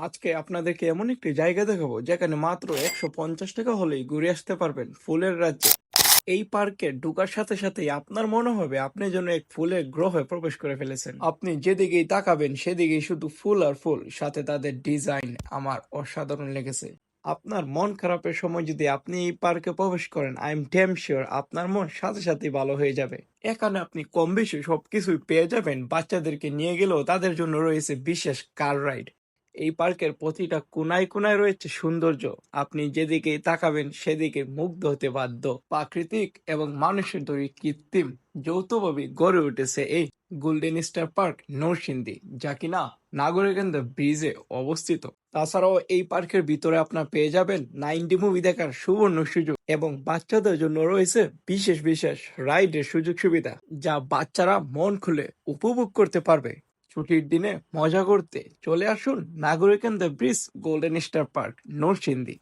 আজকে আপনাদেরকে এমন একটি জায়গা দেখাবো যেখানে মাত্র 150 টাকা হলেই ঘুরে আসতে পারবেন ফুলের রাজ্যে। এই পার্কে ঢোকার সাথে সাথেই আপনার মনে হবে আপনি যেন এক ফুলের গ্রহে প্রবেশ করে ফেলেছেন। আপনি যেদিকেই তাকাবেন সেদিকেই শুধু ফুল আর ফুল, সাথে তাদের ডিজাইন আমার অসাধারণ লেগেছে। আপনার মন খারাপের সময় যদি আপনি এই পার্কে প্রবেশ করেন, আই এম ড্যাম শিওর আপনার মন সাথে সাথেই ভালো হয়ে যাবে। এখানে আপনি কম বেশি সবকিছুই পেয়ে যাবেন। বাচ্চাদেরকে নিয়ে গেলেও তাদের জন্য রয়েছে বিশেষ কার রাইড। এই পার্কের প্রতিটা কোনায় কোনায় রয়েছে সৌন্দর্য। আপনি যেদিকেই তাকাবেন সেদিকে মুগ্ধ হতে বাধ্য। প্রাকৃতিক এবং মানুষের তৈরি কৃত্রিম যৌথভাবে গড়ে উঠেছে এই গোল্ডেন স্টার পার্ক নরসিংদী, যা কিনা নাগরিকেন্দ্র ব্রিজে অবস্থিত। তাছাড়াও এই পার্কের ভিতরে আপনার পেয়ে যাবেন 90 মুভি দেখার সুবর্ণ সুযোগ, এবং বাচ্চাদের জন্য রয়েছে বিশেষ বিশেষ রাইডের সুযোগ সুবিধা, যা বাচ্চারা মন খুলে উপভোগ করতে পারবে। ছুটির দিনে মজা করতে চলে আসুন নাগরিকেন্দ্র bridge golden star park Narsingdi.